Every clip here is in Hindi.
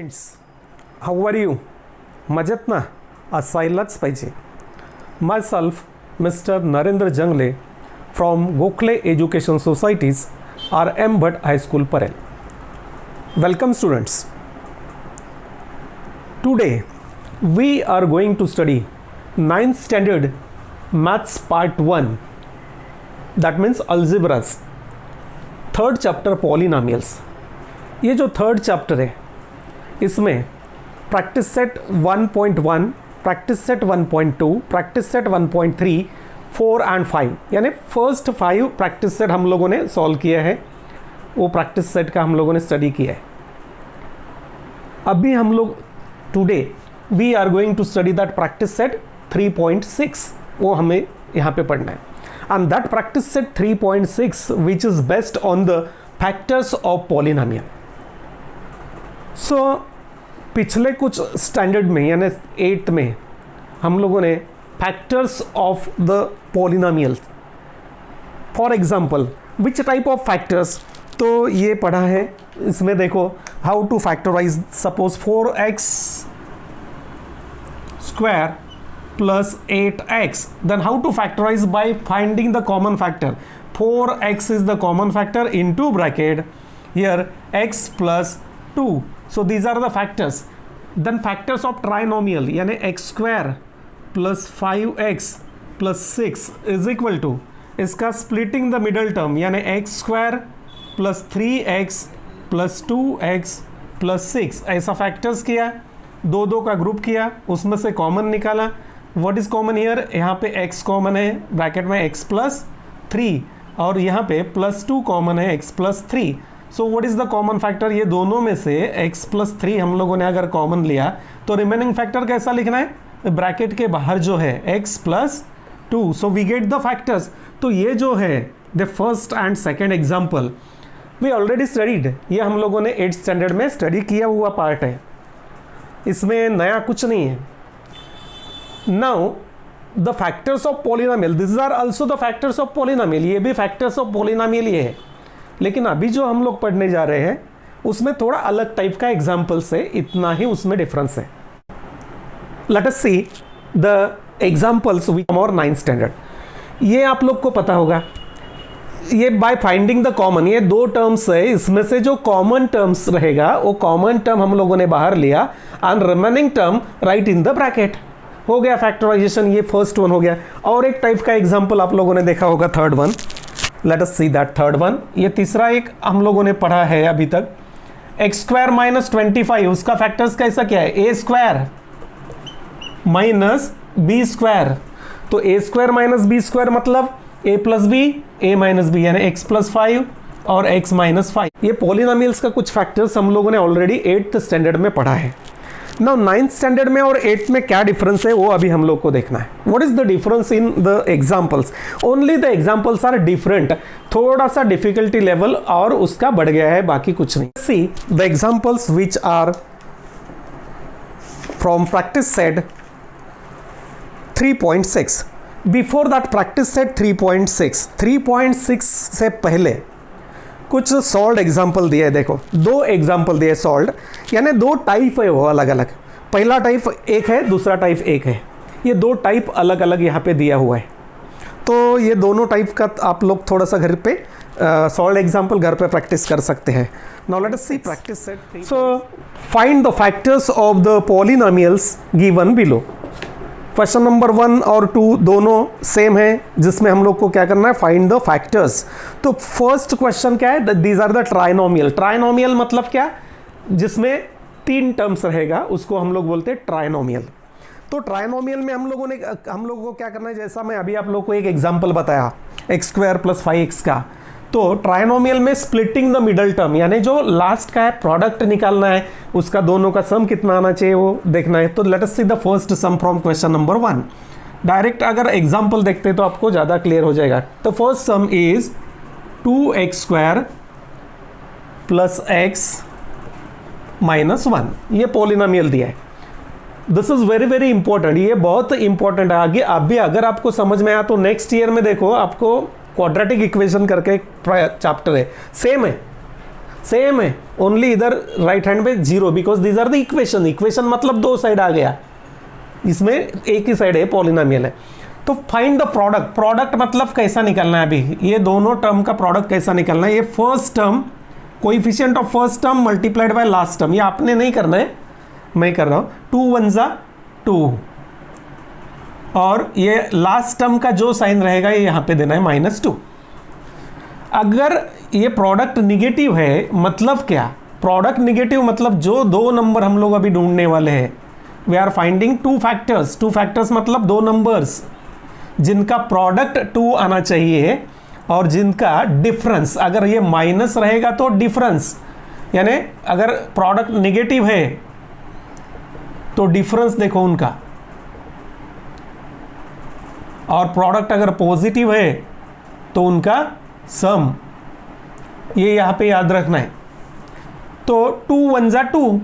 Friends, how are you? मजेत ना? असायलाच पाहिजे. माय सेल्फ मिस्टर नरेंद्र जंगले from Gokhale education societies RM Bhatt High School Parel. Welcome students. Today we are going to study 9th standard maths part 1, that means algebras, third chapter polynomials. ये जो थर्ड चैप्टर है इसमें practice set 1.1, practice set 1.2, practice set 1.3, 4 and 5 यानी फर्स्ट 5 प्रैक्टिस सेट हम लोगों ने सॉल्व किया है. वो प्रैक्टिस सेट का हम लोगों ने स्टडी किया है. अभी हम लोग today we are going to study that practice set 3.6. वो हमें यहाँ पे पढ़ना है. And that practice set 3.6 which is based on the factors of polynomial. So पिछले कुछ स्टैंडर्ड में यानी 8th में हम लोगों ने factors of the polynomial, for example which type of factors, तो ये पढ़ा है. इसमें देखो how to factorise suppose 4x square plus 8x, then how to factorise by finding the common factor. 4x is the common factor into bracket here x plus 2. So these are the factors. Then factors of trinomial यानी x square plus 5x plus 6 is equal to, इसका splitting the middle term यानी x square plus 3x plus 2x plus 6 ऐसा factors किया, दो का ग्रुप किया, उसमें से कॉमन निकाला. What is common here? यहाँ पे x कॉमन है ब्रैकेट में x प्लस 3 और यहाँ पे प्लस 2 कॉमन है x plus 3. So what is the common factor? ये दोनों में से x प्लस 3 हम लोगों ने अगर कॉमन लिया तो रिमेनिंग फैक्टर कैसा लिखना है? ब्रैकेट के बाहर जो है x प्लस 2. So we get the factors. तो ये जो है the first and second example we already studied. ये हम लोगों ने 8th स्टैंडर्ड में स्टडी किया हुआ पार्ट है, इसमें नया कुछ नहीं है. Now the factors of polynomial, this are also the factors of polynomial. ये भी फैक्टर्स ऑफ पॉलिनोमियल ये है, लेकिन अभी जो हम लोग पढ़ने जा रहे हैं उसमें थोड़ा अलग टाइप का एग्जाम्पल्स है, इतना ही उसमें डिफरेंस है. Let us see the examples from our 9th standard. ये आप लोग को पता होगा, ये बाय फाइंडिंग द कॉमन, ये दो टर्म्स है, इसमें से जो कॉमन टर्म्स रहेगा वो कॉमन टर्म हम लोगों ने बाहर लिया and remaining term right in the bracket. हो गया फैक्टराइजेशन. ये फर्स्ट वन हो गया. और एक टाइप का एग्जांपल आप लोगों ने देखा होगा, third one. Let us see that third one. ये तीसरा एक हम लोगों ने पढ़ा है अभी तक, एक्स स्क्वायर माइनस 25, उसका फैक्टर्स कैसा क्या है? A square minus B square. तो ए स्क्वायर माइनस बी स्क्वायर मतलब ए प्लस बी, ए माइनस बी यानी एक्स प्लस 5 और एक्स माइनस 5. ये पॉलिनोमियल्स का कुछ फैक्टर्स हम लोगों ने ऑलरेडी 8th स्टैंडर्ड में पढ़ा है. नाउ 9th स्टैंडर्ड में और 8th में क्या डिफरेंस है वो अभी हम लोग को देखना है. What is the difference in the examples? Only the examples are different. थोड़ा सा डिफिकल्टी लेवल और उसका बढ़ गया है, बाकी कुछ नहीं. See the examples which are from practice set 3.6. Before that practice set 3.6 से पहले कुछ सॉल्व एग्जाम्पल दिए. देखो दो एग्जाम्पल दिए सॉल्व, यानी दो टाइप है वो अलग अलग. पहला टाइप एक है, दूसरा टाइप एक है. ये दो टाइप अलग अलग यहाँ पे दिया हुआ है. तो ये दोनों टाइप का आप लोग थोड़ा सा घर पे सॉल्व एग्जाम्पल घर पे प्रैक्टिस कर सकते हैं. Now let us see practice set. So find the factors of the polynomials given below. Question number 1 और 2 दोनों सेम है, जिसमें हम लोग को क्या करना है? Find the factors. तो फर्स्ट क्वेश्चन क्या है? These are the trinomial. Trinomial मतलब क्या? जिसमें 3 टर्म्स रहेगा उसको हम लोग बोलते हैं ट्राइनोमियल. तो ट्राइनोमियल में हम लोगों को क्या करना है? जैसा मैं अभी आप लोग को एक एग्जाम्पल बताया एक्स स्क्वायर प्लस 5x का. तो ट्राइनोमियल में स्प्लिटिंग द मिडल टर्म यानी जो लास्ट का है प्रोडक्ट निकालना है, उसका दोनों का सम कितना आना चाहिए वो देखना है. तो let us see the first sum from question number 1. Direct अगर एग्जांपल देखते तो आपको ज़्यादा क्लियर हो जाएगा. The first sum is 2x square plus x minus 1. ये पॉलिनोमियल दिया है. This is very very important. ये बहुत इंपॉर्टेंट है. आगे अभी अगर आपको समझ में आया तो नेक्स्ट ईयर में देखो आपको क्वाड्रेटिक इक्वेशन करके एक चैप्टर है, सेम है. सेम है, ओनली इधर राइट हैंड पे 0 because these are the equation. Equation मतलब दो साइड आ गया, इसमें एक ही साइड है, पॉलिनोमियल है। तो फाइंड द प्रोडक्ट, प्रोडक्ट मतलब कैसा निकलना है, अभी ये दोनों टर्म का प्रोडक्ट कैसा निकलना है। ये first term, coefficient of first term multiplied by last term, ये आपने नहीं करना है, मैं कर रहा हूं। 2 1 जा 2, और ये लास्ट टर्म का जो साइन रहेगा ये यहां पे देना है -2। अगर ये प्रोडक्ट निगेटिव है मतलब क्या, प्रोडक्ट निगेटिव मतलब जो दो नंबर हम लोग अभी ढूंढने वाले हैं, we are finding two factors. Two factors मतलब दो नंबर्स जिनका प्रोडक्ट 2 आना चाहिए और जिनका डिफरेंस, अगर ये माइनस रहेगा तो डिफरेंस, यानी अगर प्रोडक्ट निगेटिव है तो डिफरेंस देखो उनका, और प्रोडक्ट अगर पॉजिटिव है तो उनका सम, ये यहां पे याद रखना है। तो 2 1 जा 2,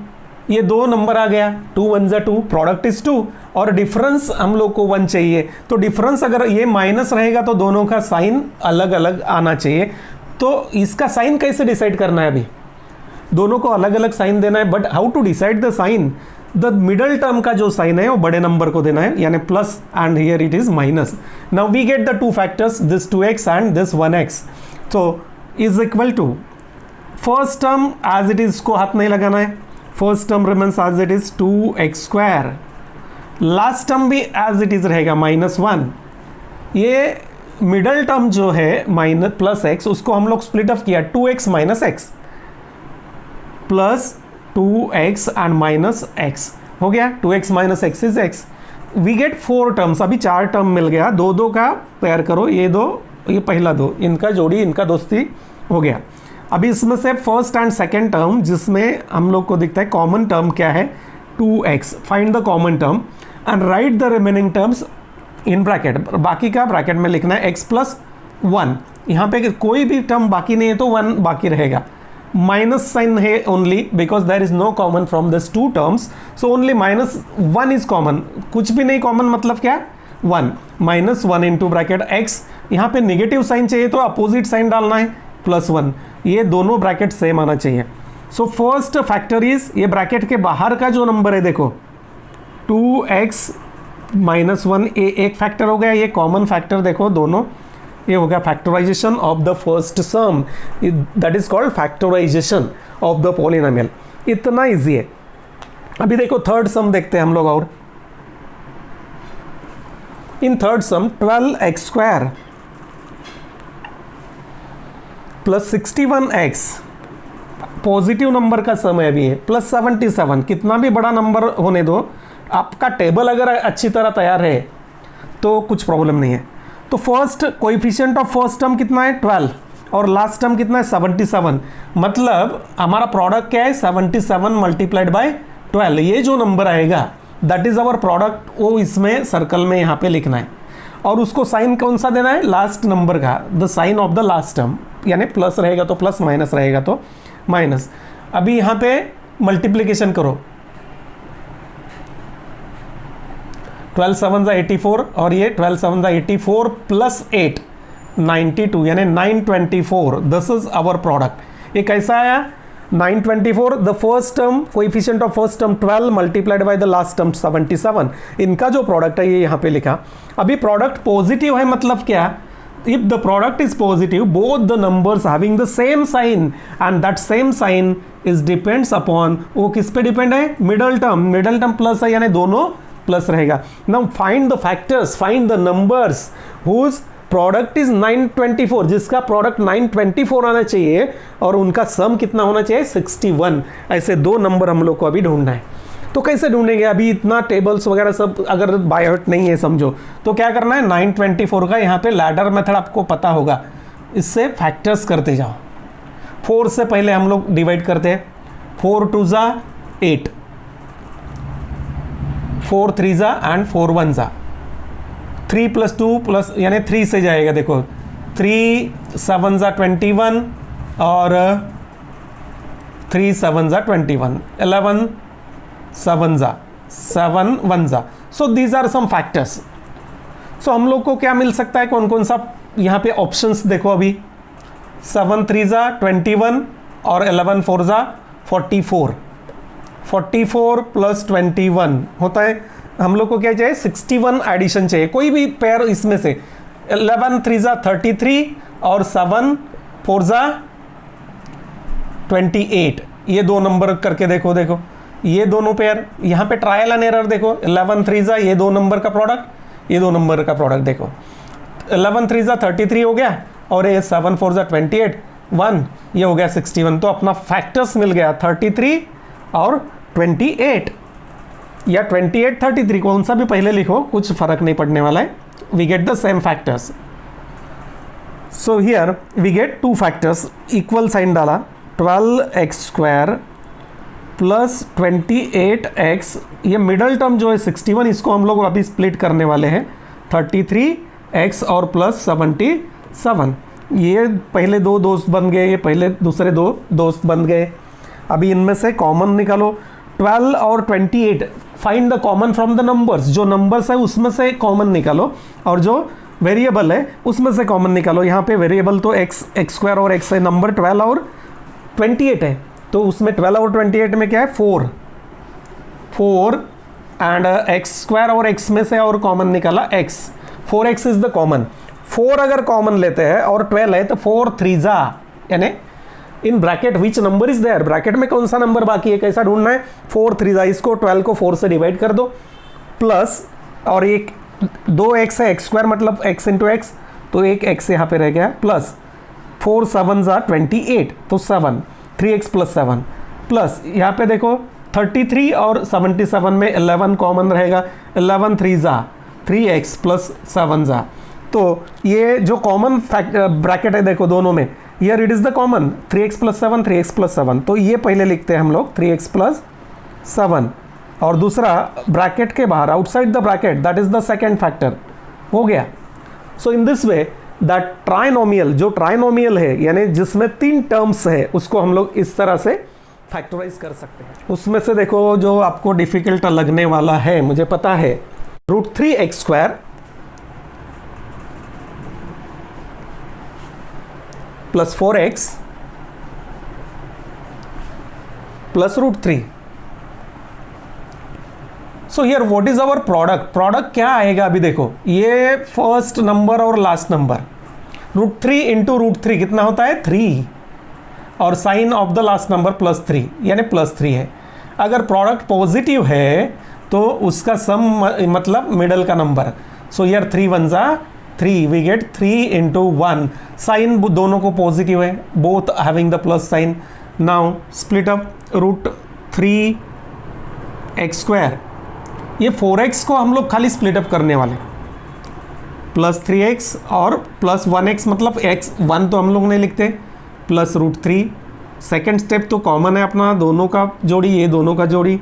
ये दो नंबर आ गया, 2 1 जा 2, प्रोडक्ट इज 2 और डिफरेंस हम लोग को 1 चाहिए। तो डिफरेंस अगर ये माइनस रहेगा तो दोनों का साइन अलग अलग आना चाहिए। तो इसका साइन कैसे डिसाइड करना है, अभी दोनों को अलग अलग साइन देना है, but how to decide the sign, the middle term का जो साइन है वो बड़े नंबर को देना है, यानी plus and here it is minus. Now we get the two factors, this 2x and this 1x, तो is equal to first term as it is को हाथ नहीं लगाना है, first term remains as it is 2x², last term भी एज इट इज रहेगा -1। ये मिडल टर्म जो है +x, उसको हम लोग स्प्लिट अप किया 2x - x plus 2x and -x हो गया, 2x - x is x। We get 4 terms, अभी 4 टर्म मिल गया, दो दो का पेयर करो, ये दो ये पहला दो, इनका जोड़ी, इनका दोस्ती हो गया। अभी इसमें से फर्स्ट एंड सेकेंड टर्म जिसमें हम लोग को दिखता है कॉमन टर्म क्या है, 2x, find the common term and right the remaining terms in bracket, बाकी का ब्रैकेट में लिखना है x + 1। यहाँ पे कोई भी टर्म बाकी नहीं है तो 1 बाकी रहेगा, माइनस साइन है only because there is no common from this two terms, so only -1 is common, कुछ भी नहीं कॉमन मतलब क्या, 1 -1 इंटू ब्रैकेट x। यहाँ पे नेगेटिव साइन चाहिए तो अपोजिट साइन डालना है +1, ये दोनों ब्रैकेट सेम आना चाहिए। सो फर्स्ट फैक्टर इज, ये ब्रैकेट के बाहर का जो नंबर है देखो 2x - 1, ये एक फैक्टर हो गया, ये कॉमन फैक्टर देखो दोनों, ये हो गया factorisation of the first sum, that is called factorisation of the polynomial. इतना इजी है। अभी देखो थर्ड सम देखते हैं हम लोग, और in third some 12x² plus 61x, positive number का सम है अभी है, प्लस 77, कितना भी बड़ा नंबर होने दो, आपका टेबल अगर अच्छी तरह तैयार है तो कुछ प्रॉब्लम नहीं है। तो first coefficient of first term कितना है 12 और लास्ट टर्म कितना है 77, मतलब हमारा प्रोडक्ट क्या है 77 मल्टीप्लाइड बाय 12, ये जो नंबर आएगा दैट इज आवर प्रोडक्ट, वो इसमें सर्कल में यहाँ पे लिखना है। और उसको साइन कौन सा देना है, लास्ट नंबर का, the sign of the last term, यानी प्लस रहेगा तो प्लस, माइनस रहेगा तो माइनस। अभी यहाँ पे मल्टीप्लीकेशन करो, 12 7 जा 84 और ये 12 7 जा 84 प्लस 8 92, यानी 924, दिस इज आवर प्रोडक्ट। ये कैसा आया 924, the first term coefficient of first term 12 multiplied by the last term 77, इनका जो प्रोडक्ट है ये यहाँ पे लिखा। अभी प्रोडक्ट पॉजिटिव है मतलब क्या, if the product is positive both the numbers having the same sign and that same sign is depends upon, वो किस पे डिपेंड है, मिडल टर्म प्लस है यानी दोनों प्लस रहेगा। Now find the factors, find the numbers whose product is 924, जिसका प्रोडक्ट 924 आना चाहिए और उनका सम कितना होना चाहिए 61। ऐसे दो नंबर हम लोग को अभी ढूंढना है। तो कैसे ढूंढेंगे, अभी इतना टेबल्स वगैरह सब अगर बाय हार्ट नहीं है समझो, तो क्या करना है 924 का यहाँ पे लैडर मेथड आपको पता होगा, इससे फैक्टर्स करते जाओ। 4 से पहले हम लोग डिवाइड करते हैं, 4 2 जा 8, 4 3 जा एंड 4 1 जा, 3 + 2 प्लस यानी 3 से जाएगा, देखो 3 7 जा 21 और 3 7 जा 21, 11 7 जा 7 1 जा। So these are some factors. So हम लोग को क्या मिल सकता है, कौन कौन सा यहाँ पे ऑप्शंस देखो, अभी 7 3 जा 21, और 11 4 जा 44, 44 प्लस 21 होता है, हम लोग को क्या चाहिए 61 एडिशन चाहिए, कोई भी पेयर इसमें से 11 3 जा 33 और 7 4 जा 28, ये दो नंबर करके देखो, देखो ये दोनों पेयर, यहाँ पे ट्रायल एंड एरर देखो, 11 3 जा ये दो नंबर का प्रोडक्ट, ये दो नंबर का प्रोडक्ट देखो, 11 3 जा 33 हो गया और ये 7 4 जा 28 1 ये हो गया 61, तो अपना फैक्टर्स मिल गया 33 और 28 या 28 33, कौन सा भी पहले लिखो कुछ फर्क नहीं पड़ने वाला है, we get the same factors. So here we get two factors, equal sign डाला, 12x² प्लस 28x, ये मिडल टर्म जो है 61, इसको हम लोग अभी स्प्लिट करने वाले हैं, 33x और प्लस 77, ये पहले दो दोस्त बन गए, ये पहले दूसरे दो दोस्त बन गए। अभी इनमें से कॉमन निकालो, 12 और 28, find the common from the numbers, जो नंबर्स है उसमें से कॉमन निकालो और जो वेरिएबल है उसमें से कॉमन निकालो। यहाँ पे वेरिएबल तो x² और x है, नंबर 12 और 28 है, तो उसमें 12 और 28 में क्या है 4 एंड x² और x में से और कॉमन निकाला x, 4x is the common, 4 अगर कॉमन लेते हैं और 12 है तो 4 3 जा, यानी in bracket which number is there, bracket में कौन सा नंबर बाकी है, कैसा ढूंढना है, 4 3 जा, इसको 12 को 4 से डिवाइड कर दो, प्लस और एक 2x है, x² मतलब x इंटू एक्स, तो एक x यहाँ पे रह गया, प्लस 4 7 जा 28, तो 7 3x प्लस 7, प्लस यहाँ पे देखो 33 और 77 में 11 कॉमन रहेगा, 11 3 जा 3x प्लस 7 जा, तो ये जो कॉमन ब्रैकेट है देखो दोनों में, here it is the common 3x plus 7 3x plus 7, तो ये पहले लिखते हैं हम लोग 3x प्लस 7, और दूसरा ब्रैकेट के बाहर outside the bracket that is the second factor, हो गया। So in this way that trinomial, जो ट्राइनोमियल है यानी जिसमें 3 टर्म्स है, उसको हम लोग इस तरह से फैक्टराइज कर सकते हैं। उसमें से देखो जो आपको डिफिकल्ट लगने वाला है मुझे पता है, √3x² plus 4x plus √3। So here what is our product, product क्या आएगा अभी देखो, ये फर्स्ट नंबर और लास्ट नंबर, √3 इंटू √3 कितना होता है 3, और sign of the last number +3 यानी +3 है। अगर प्रोडक्ट पॉजिटिव है तो उसका सम मतलब मिडल का नंबर, सो हियर 3 1 जा 3, वी गेट 3 इंटू 1, साइन दोनों को पॉजिटिव है, both having the plus sign. Now split up √3x², ये 4x को हम लोग खाली स्प्लिट अप करने वाले, प्लस 3x और प्लस 1x, मतलब x 1 तो हम लोग नहीं लिखते, प्लस √3, सेकेंड स्टेप तो कॉमन है अपना दोनों का जोड़ी, ये दोनों का जोड़ी,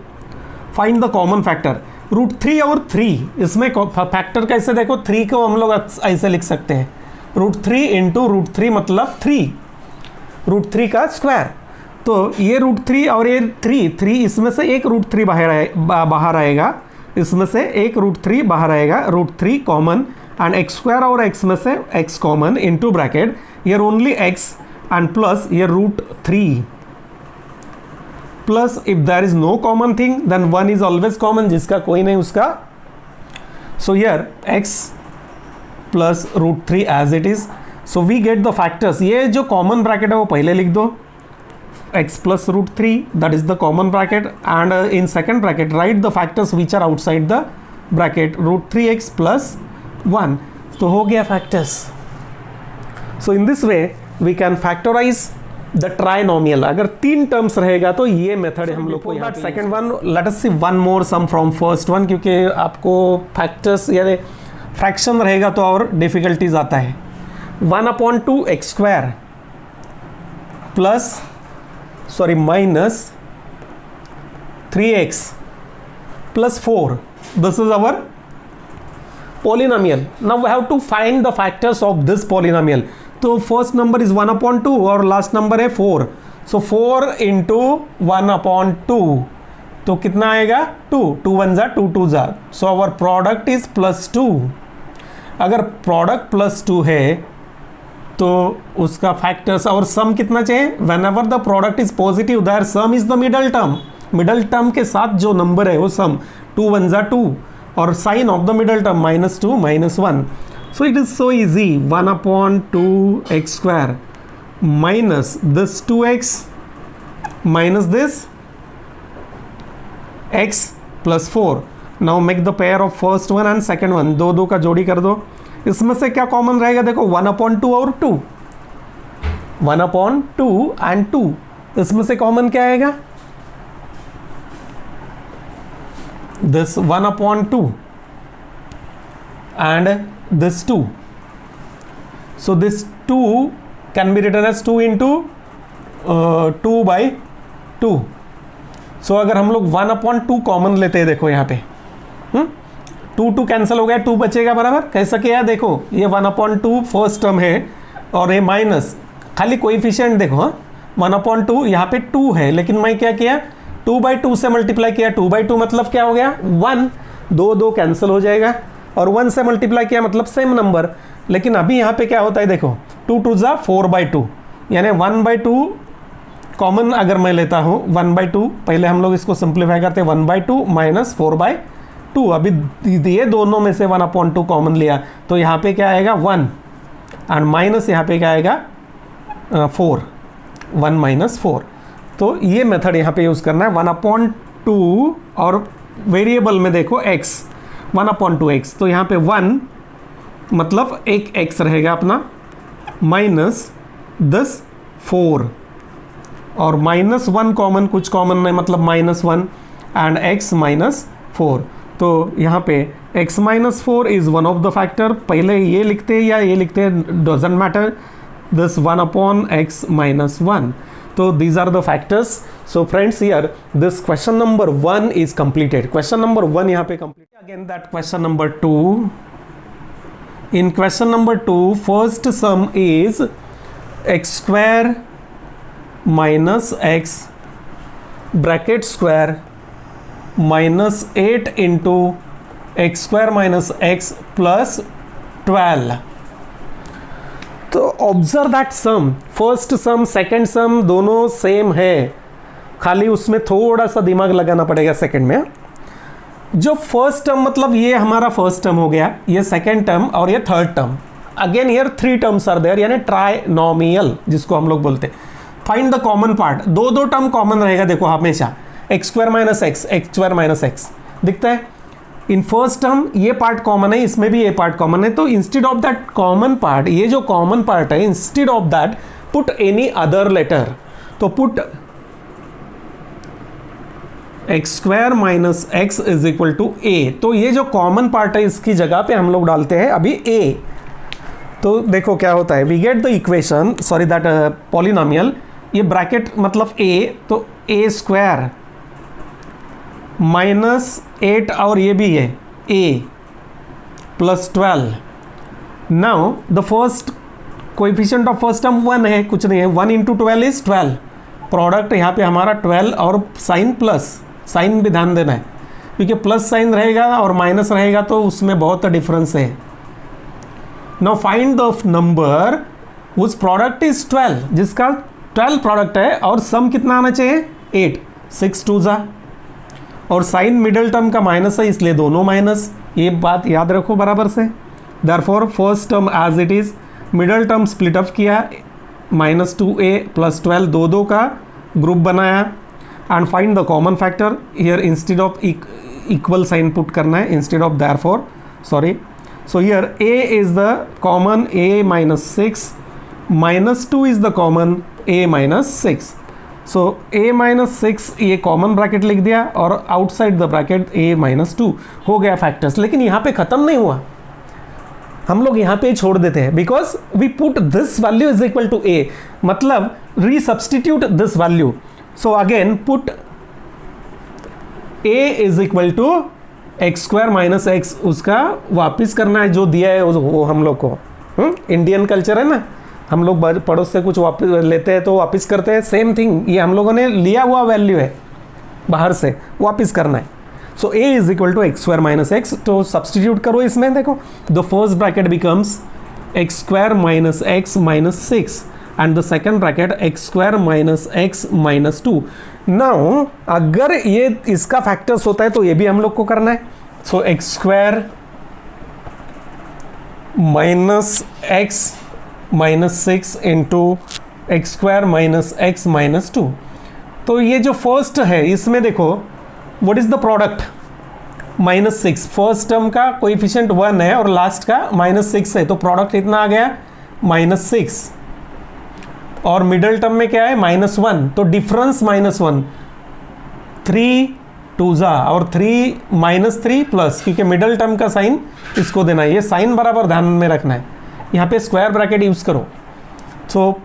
फाइंड द कॉमन फैक्टर, √3 और 3, इसमें फैक्टर कैसे देखो, 3 को हम लोग ऐसे लिख सकते हैं, √3 इंटू √3 मतलब 3, √3 का स्क्वायर, तो ये √3 और ये 3 इसमें से एक √3 बाहर आएगा, इसमें से एक √3 बाहर आएगा, √3 कॉमन एंड x² और x में से x common into bracket, here only x and plus ये √3 plus if there is no common thing then 1 is always common, जिसका कोई नहीं उसका, so here x plus √3 as it is, so we get the factors, ये जो कॉमन ब्रैकेट है वो पहले लिख दो, x plus √3 that is the common bracket, and in second bracket write the factors which are outside the bracket, √3x plus 1, तो हो गया factors। So in this way we can factorize the trinomial, अगर 3 टर्म्स रहेगा तो ये मेथड हम लोग को यहाँ पे। Second one, let us see one more sum from first one, क्योंकि आपको फैक्टर्स यानी फ्रैक्शन रहेगा तो और डिफिकल्टीज आता है। 1/2x² plus minus 3x plus 4, this is our polynomial. Now we have to find the factors of this polynomial. तो first number is 1/2 और last number है 4, so 4 into 1/2, तो कितना आएगा 2, 2 1 जा 2 2 जा, so our product is +2। अगर product +2 है तो उसका फैक्टर्स और सम कितना चाहिए, whenever the product is positive there sum is the middle term, middle term के साथ जो नंबर है वो सम, 2 1 जा 2 और sign of the middle term -2 -1. So it is so easy, 1/2x² minus this 2x minus this x plus 4. Now make the pair of first one and second one, दो दो का जोड़ी कर दो. इसमें से क्या कॉमन रहेगा, देखो 1/2 और 2, 1/2 एंड 2, इसमें से कॉमन क्या आएगा, this 1/2 and this 2. So this 2 can be written as 2 into 2/2. So अगर हम लोग 1/2 कॉमन लेते हैं, देखो यहाँ पे 2 कैंसिल हो गया, 2 बचेगा बराबर. कैसा किया, देखो ये 1/2 फर्स्ट टर्म है और ये माइनस, खाली कोएफिशिएंट देखो, 1/2 यहाँ पे 2 है, लेकिन मैं क्या किया 2/2 से मल्टीप्लाई किया. 2/2 मतलब क्या हो गया 1, 2 कैंसिल हो जाएगा और 1 से मल्टीप्लाई किया मतलब सेम नंबर. लेकिन अभी यहाँ पे क्या होता है, देखो 2 2 जा 4/2, यानी 1/2 कॉमन अगर मैं लेता हूँ 1/2, पहले हम लोग इसको सिंप्लीफाई करते हैं 1/2 माइनस 4/2. अभी ये दोनों में से 1/2 कॉमन लिया तो यहाँ पे क्या आएगा 1 एंड माइनस यहाँ पे क्या आएगा 4, 1 - 4. तो ये मेथड यहाँ पे यूज़ करना है 1/2 और वेरिएबल में देखो x 1/2x, तो यहाँ पे 1 मतलब एक x रहेगा अपना माइनस 4 और -1 कॉमन, कुछ कॉमन नहीं मतलब -1 एंड x -4. तो यहाँ पे x -4 is one of the factor. पहले ये लिखते या ये लिखते doesn't matter, this 1/x -1. So these are the factors. So friends, here this question number 1 is completed. Question number 1 यहाँ पे complete. Again that question number 2. In question number 2, first sum is x² minus x bracket square minus 8 into x² minus x plus 12. तो observe that sum, first sum second sum दोनों सेम है, खाली उसमें थोड़ा सा दिमाग लगाना पड़ेगा सेकेंड में. जो फर्स्ट टर्म मतलब ये हमारा फर्स्ट टर्म हो गया, ये सेकेंड टर्म और ये third term. Again here 3 terms are there, यानी ट्राइनोमियल जिसको हम लोग बोलते हैं. फाइंड द कॉमन पार्ट, दो टर्म कॉमन रहेगा देखो हमेशा, x² minus x, x² minus x दिखता है. इन फर्स्ट टर्म ये पार्ट कॉमन है, इसमें भी ये पार्ट कॉमन है. तो instead of that common part, ये जो कॉमन पार्ट है, instead of that put any other letter. तो put x² minus x is equal to a. तो ये जो कॉमन पार्ट है इसकी जगह पे हम लोग डालते हैं अभी a. तो देखो क्या होता है, we get the equation, sorry that polynomial, ये ब्रैकेट मतलब a, तो a² -8 और ये भी है a plus 12. Now the first coefficient of first term 1 है, कुछ नहीं है, 1 into 12 इज 12. प्रोडक्ट यहाँ पे हमारा 12 और साइन प्लस, साइन भी ध्यान देना है क्योंकि प्लस साइन रहेगा और माइनस रहेगा तो उसमें बहुत डिफरेंस है. नाउ फाइंड द नंबर उस प्रोडक्ट इज 12, जिसका 12 प्रोडक्ट है और सम कितना आना चाहिए 8, 6 2 जा, और साइन मिडल टर्म का माइनस है इसलिए दोनों माइनस. ये बात याद रखो बराबर से. Therefore first term as it is, middle term split up किया, -2a + 12 दो का ग्रुप बनाया and find the common factor. Here instead of equal sign put करना है instead of therefore, sorry. So here a is the common a -6, -2 is the common a -6. So a -6 ये कॉमन ब्रैकेट लिख दिया और आउटसाइड द ब्रैकेट a -2 हो गया फैक्टर्स. लेकिन यहाँ पे ख़त्म नहीं हुआ, हम लोग यहाँ पे छोड़ देते हैं because we put this value is equal to a, मतलब resubstitute this value. So again put a is equal to x² minus x, उसका वापिस करना है जो दिया है वो हम लोग को. इंडियन कल्चर है ना, हम लोग पड़ोस से कुछ वापस लेते हैं तो वापस करते हैं, सेम थिंग ये हम लोगों ने लिया हुआ वैल्यू है बाहर से, वापस करना है. So a is equal to x² minus x. तो सब्सटीट्यूट करो इसमें, देखो the first bracket becomes x square minus x minus 6 and the second bracket x square minus x minus 2. Now अगर ये इसका फैक्टर्स होता है तो ये भी हम लोग को करना है. सो x square minus x minus 6 into x square minus x minus 2. तो ये जो फर्स्ट है इसमें देखो what is the product, -6. First term का कोएफिशिएंट 1 है और लास्ट का -6 है, तो प्रोडक्ट इतना आ गया -6. और मिडल टर्म में क्या है -1, तो डिफरेंस -1. 3 2 जा और 3 -3 प्लस, क्योंकि मिडल टर्म का साइन इसको देना है, ये साइन बराबर ध्यान में रखना है. यहाँ पे स्क्वायर ब्रैकेट यूज करो. So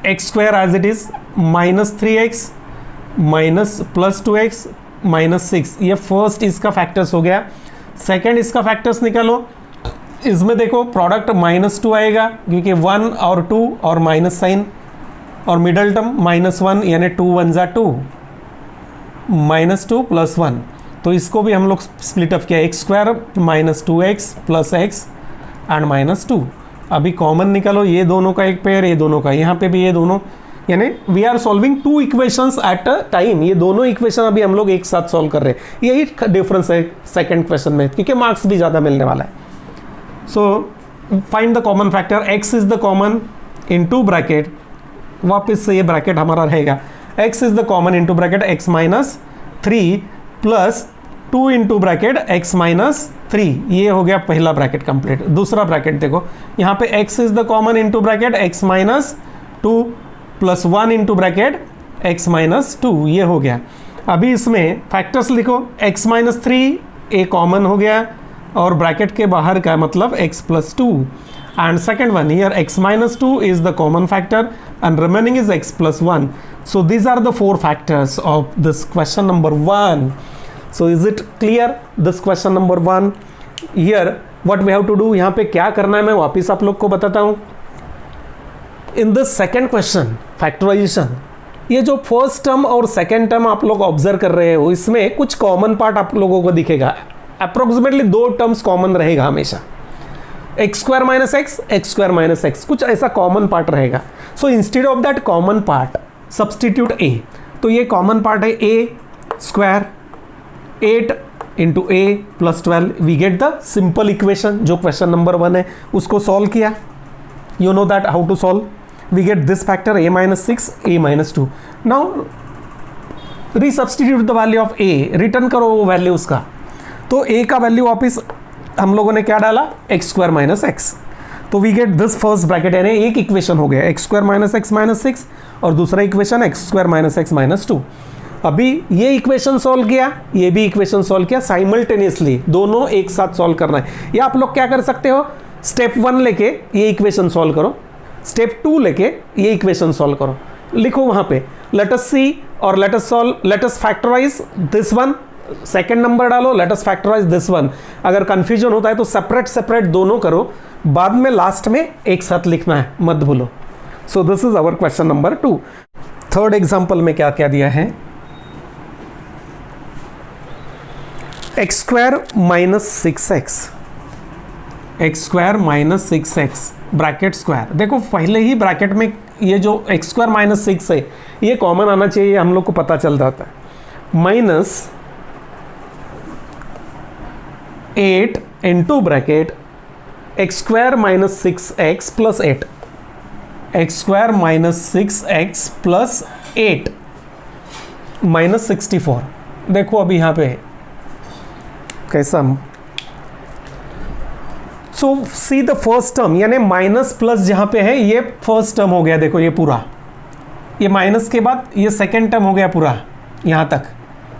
x square as it is -3x minus plus 2x minus 6. ये फर्स्ट इसका फैक्टर्स हो गया. सेकंड इसका फैक्टर्स निकालो. इसमें देखो प्रोडक्ट -2 आएगा क्योंकि 1 और 2 और माइनस साइन, और मिडल टर्म -1 यानी 2 1 जा 2 -2 प्लस 1. तो इसको भी हम लोग स्प्लिट अप किया. X square -2x plus x and -2. अभी कॉमन निकालो, ये दोनों का एक पेयर, ये दोनों का, यहाँ पे भी ये दोनों, यानी we are solving 2 equations at a time. ये दोनों इक्वेशन अभी हम लोग एक साथ सॉल्व कर रहे हैं. यही डिफरेंस है सेकंड क्वेश्चन में, क्योंकि मार्क्स भी ज़्यादा मिलने वाला है. सो find the common factor. x is the common into bracket, वापस से ये ब्रैकेट हमारा रहेगा. x is the common into bracket x minus 3 plus 2 into bracket x minus 3. ये हो गया पहला ब्रैकेट कंप्लीट. दूसरा ब्रैकेट देखो, यहाँ पे x is the common into bracket x minus 2 plus 1 into bracket x minus 2. ये हो गया. अभी इसमें फैक्टर्स लिखो. x माइनस 3 ए कॉमन हो गया और ब्रैकेट के बाहर का मतलब x प्लस 2. And second one here x minus 2 is the common factor and remaining is x plus 1. So these are the 4 factors of this question number 1. So is it clear, this question number 1? Here what we have to do, यहाँ पे क्या करना है मैं वापस आप लोग को बताता हूँ. In this second question factorization, ये जो फर्स्ट टर्म और सेकेंड टर्म आप लोग ऑब्जर्व कर रहे हो, इसमें कुछ कॉमन पार्ट आप लोगों को दिखेगा. अप्रोक्सीमेटली 2 टर्म्स कॉमन रहेगा हमेशा. X square minus x, x square minus x, कुछ ऐसा कॉमन पार्ट रहेगा. So instead of that common part substitute a. तो ये कॉमन पार्ट है a square 8 into a plus 12. We get the simple equation जो क्वेश्चन नंबर 1 है, उसको सॉल्व किया. You know that how to solve. We get this factor a minus 6 a minus 2. Now resubstitute the value of a, return करो वो वैल्यू उसका. तो a का वैल्यू वापिस हम लोगों ने क्या डाला, एक्स स्क्वायर माइनस एक्स. तो we get this first bracket, यानी एक इक्वेशन हो गया x square minus x minus 6 और दूसरा equation x square minus x minus 2. अभी ये इक्वेशन सॉल्व किया, ये भी इक्वेशन सॉल्व किया साइमल्टेनियसली, दोनों एक साथ सॉल्व करना है. या आप लोग क्या कर सकते हो, स्टेप 1 लेके ये इक्वेशन सॉल्व करो, स्टेप 2 लेके ये इक्वेशन सॉल्व करो. लिखो वहाँ पे लेट अस सी और let us solve, let us factorize this one. Second number डालो, let us factorize this one. अगर कंफ्यूजन होता है तो सेपरेट सेपरेट दोनों करो, बाद में लास्ट में एक साथ लिखना है, मत भूलो. So this is our question number 2. Third example में क्या क्या दिया है, x square minus 6x, x square minus 6x bracket square. देखो पहले ही ब्रैकेट में ये जो एक्स स्क्वायर माइनस 6 है ये कॉमन आना चाहिए, हम लोग को पता चल जाता है. Minus 8 into bracket x square minus 6x plus 8, x square minus 6x plus 8 minus 64. देखो अभी यहाँ पे कैसा, सो सी द फर्स्ट टर्म, यानी माइनस प्लस जहाँ पे है ये फर्स्ट टर्म हो गया. देखो ये पूरा, ये माइनस के बाद ये सेकेंड टर्म हो गया पूरा यहाँ तक,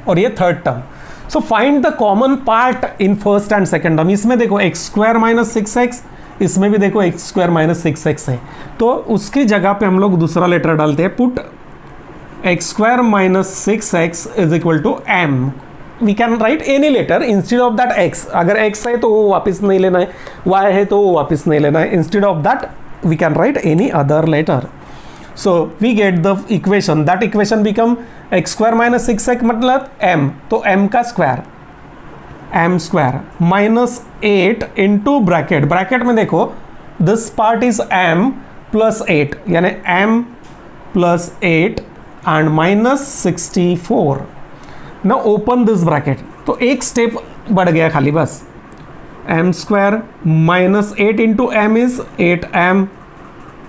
और ये third term. So find the common part in first and second term. इसमें देखो एक्स स्क्वायर माइनस 6x, इसमें भी देखो एक्स स्क्वायर माइनस 6x है, तो उसकी जगह पे हम लोग दूसरा लेटर डालते हैं. Put x square minus 6x is equal to m. We can write any letter instead of that x. अगर x है तो वो वापस नहीं लेना है, y है तो वो वापस नहीं लेना है. Instead of that we can write any other letter. So we get the equation, that equation become x square minus 6x मतलब m, तो m का square, m square minus 8 into bracket, bracket में देखो this part is m plus 8 यानी m plus 8 and minus 64. Now open this bracket. तो एक स्टेप बढ़ गया खाली बस. m square minus 8 into M is 8m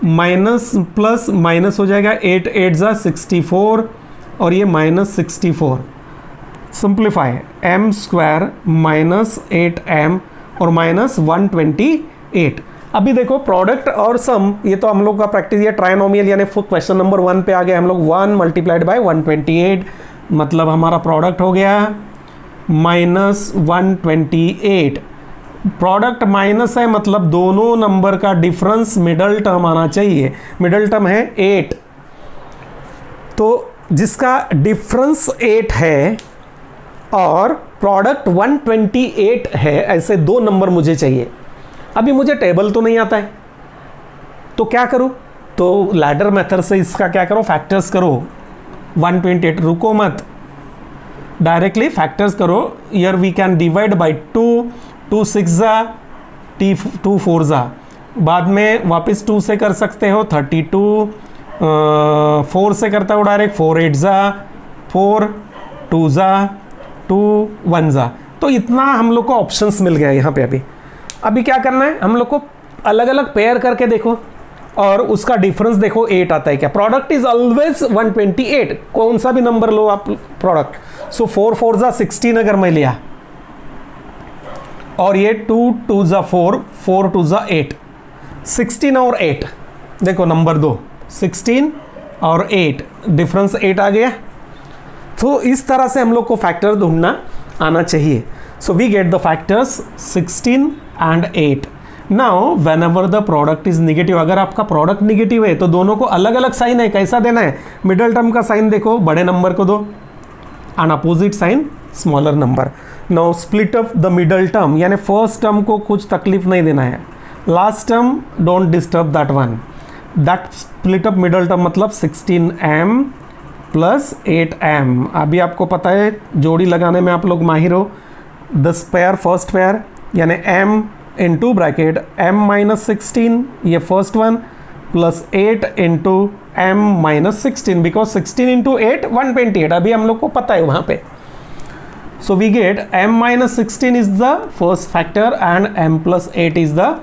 minus plus minus हो जाएगा 8 8 जा 64 और ये minus 64. Simplify m square minus 8m और माइनस 128. अभी देखो प्रोडक्ट और सम, ये तो हम लोग का प्रैक्टिस, ये ट्राइनोमियल यानी क्वेश्चन नंबर 1 पे आ गया हम लोग. 1 मल्टीप्लाइड बाय 128 मतलब हमारा प्रोडक्ट हो गया माइनस 128. प्रोडक्ट माइनस है मतलब दोनों नंबर का डिफरेंस मिडल टर्म आना चाहिए. मिडल टर्म है 8, तो जिसका डिफरेंस 8 है और प्रोडक्ट 128 है, ऐसे दो नंबर मुझे चाहिए. अभी मुझे टेबल तो नहीं आता है, तो क्या करूं? तो लैडर मेथड से इसका क्या करो, फैक्टर्स करो. 128, रुको मत, डायरेक्टली फैक्टर्स करो. Here we can divide by 2, 2 6 जा, 2 4 जा, बाद में वापस 2 से कर सकते हो 32, 4 से करता हो डायरेक्ट 4 8 जा, 4 2 जा, 2 1 जा. तो इतना हम लोग को ऑप्शंस मिल गया यहाँ पे. अभी क्या करना है, हम लोग को अलग अलग पेयर करके देखो और उसका डिफरेंस देखो 8 आता है क्या. प्रोडक्ट इज ऑलवेज 128, कौन सा भी नंबर लो आप प्रोडक्ट. सो 4 4 जा 16 अगर मैं लिया और ये 2 2 जा 4, 4 2 जा 8, 16 और 8 देखो नंबर 2, 16 और 8 डिफरेंस 8 आ गया. तो इस तरह से हम लोग को फैक्टर ढूंढना आना चाहिए. So we get the factors 16 and 8. Now whenever the product is negative, अगर आपका प्रोडक्ट निगेटिव है तो दोनों को अलग अलग साइन है. कैसा देना है, मिडल टर्म का साइन देखो बड़े नंबर को दो and opposite sign smaller number. Now split up the middle term, यानी फर्स्ट टर्म को कुछ तकलीफ नहीं देना है, last term don't disturb that one. That split up middle term मतलब 16m प्लस 8m. अभी आपको पता है जोड़ी लगाने में आप लोग माहिर हो. दस पेयर फर्स्ट पेयर यानी m into bracket m minus 16, ये first one, plus 8 into m minus 16, because 16 into 8 128 अभी हम लोग को पता है वहाँ पे. So we get m minus 16 is the first factor and m plus 8 is the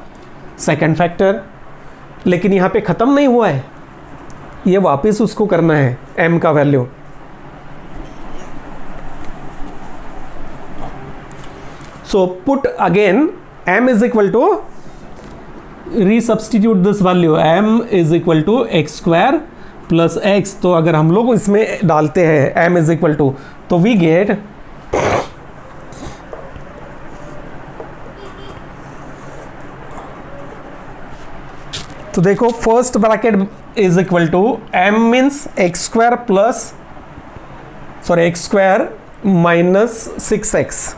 second factor. लेकिन यहाँ पे ख़त्म नहीं हुआ है, ये वापस उसको करना है m का value. So put again m is equal to, resubstitute this value, m is equal to x square plus x. तो अगर हम लोग इसमें डालते हैं m is equal to, तो we get तो देखो first bracket is equal to m means x square plus x square minus 6x,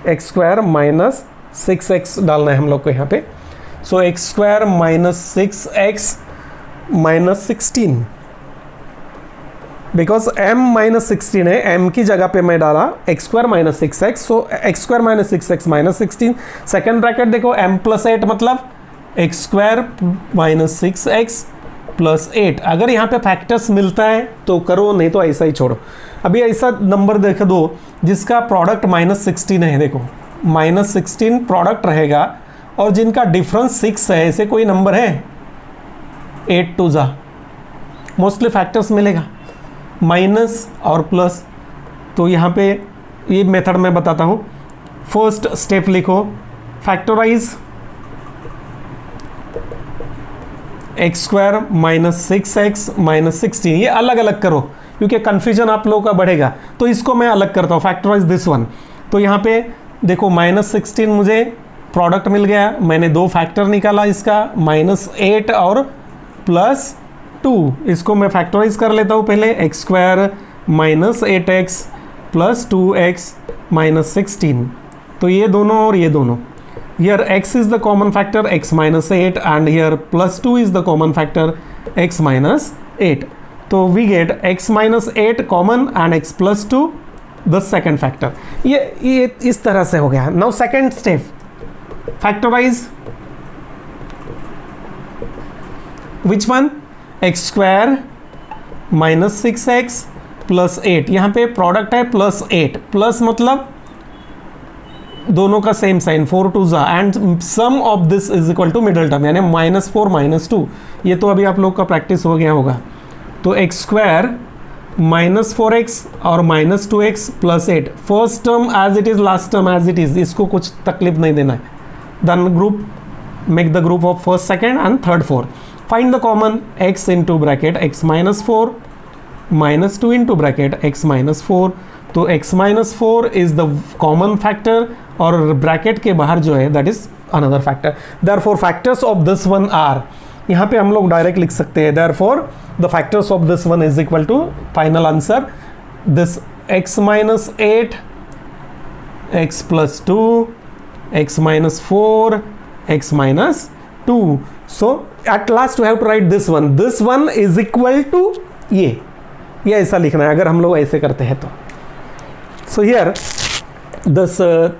x square minus 6x डालना है हम लोग को यहाँ पे. So x square minus 6x minus 16, because m minus 16 है, m की जगह पे मैं डाला x square minus 6x. So x square minus 6x minus 16. Second bracket देखो m प्लस 8 मतलब x square minus 6x plus 8. अगर यहाँ पे फैक्टर्स मिलता है तो करो, नहीं तो ऐसा ही छोड़ो. अभी ऐसा नंबर देख दो जिसका प्रोडक्ट माइनस 16 है, देखो माइनस 16 प्रोडक्ट रहेगा और जिनका डिफरेंस 6 है, ऐसे कोई नंबर है 8 2 जा, मोस्टली फैक्टर्स मिलेगा माइनस और प्लस. तो यहाँ पे ये मेथड मैं बताता हूँ. फर्स्ट स्टेप लिखो, factorise x square minus 6x minus 16, ये अलग अलग करो क्योंकि कन्फ्यूजन आप लोगों का बढ़ेगा. तो इसको मैं अलग करता हूँ, फैक्टराइज दिस वन. तो यहाँ पे देखो माइनस 16 मुझे प्रोडक्ट मिल गया, मैंने दो फैक्टर निकाला इसका, माइनस 8 और प्लस 2. इसको मैं फैक्टराइज कर लेता हूँ पहले. X square minus 8x plus 2x minus 16. तो ये दोनों और ये दोनों, here x is the common factor x minus 8 and here plus 2 is the common factor x minus 8. तो we get x minus 8 common and x plus 2 the second factor. ये इस तरह से हो गया. Now second step, factorize which one, x square minus 6x plus 8, यहाँ पे प्रोडक्ट है प्लस 8, प्लस मतलब दोनों का सेम साइन 4 2 जा, and sum of this is equal to middle term यानी -4 -2, ये तो अभी आप लोग का प्रैक्टिस हो गया होगा। तो एक्स स्क्वायर -4x और -2x plus 8, first term as it is, last term as it is, इसको कुछ तकलीफ नहीं देना है। Then group, make the group of first second and third fourth, find the common x into bracket x -4 -2 into bracket x -4, तो x -4 is the common factor और ब्रैकेट के बाहर जो है that is another factor. Therefore factors of this one are, यहाँ पे हम लोग डायरेक्ट लिख सकते हैं therefore the factors of this one is equal to, final answer this x -8 x + 2 x -4 x -2, so at last we have to write this one is equal to ये ऐसा लिखना है अगर हम लोग ऐसे करते हैं तो। so here this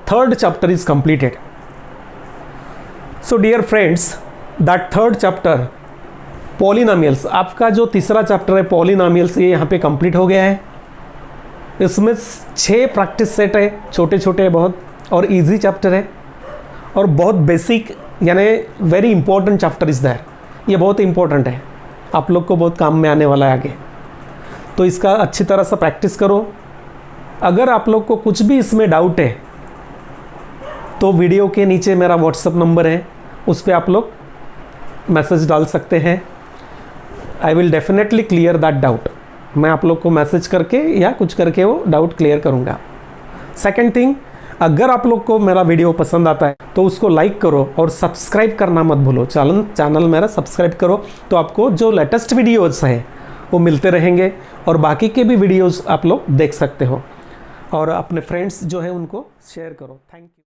third chapter is completed. So dear friends, that third chapter polynomials, आपका जो तीसरा चैप्टर है पॉलिनोमियल्स, ये यहाँ पे कंप्लीट हो गया है। इसमें 6 प्रैक्टिस सेट है, छोटे छोटे बहुत, और इजी चैप्टर है और बहुत बेसिक यानी very important chapter is there, ये बहुत इंपॉर्टेंट है, आप लोग को बहुत काम में आने वाला है आगे। तो इसका अच्छी तरह से प्रैक्टिस करो। अगर आप लोग को कुछ भी इसमें डाउट है तो वीडियो के नीचे मेरा व्हाट्सएप नंबर है, उस पर आप लोग मैसेज डाल सकते हैं। I will definitely clear that doubt, मैं आप लोग को मैसेज करके या कुछ करके वो डाउट क्लियर करूँगा। सेकेंड थिंग, अगर आप लोग को मेरा वीडियो पसंद आता है तो उसको लाइक करो और सब्सक्राइब करना मत भूलो, चैनल मेरा सब्सक्राइब करो, तो आपको जो लेटेस्ट वीडियोज़ हैं वो मिलते रहेंगे और बाकी के भी वीडियोज़ आप लोग देख सकते हो, और अपने फ्रेंड्स जो है उनको शेयर करो। Thank you.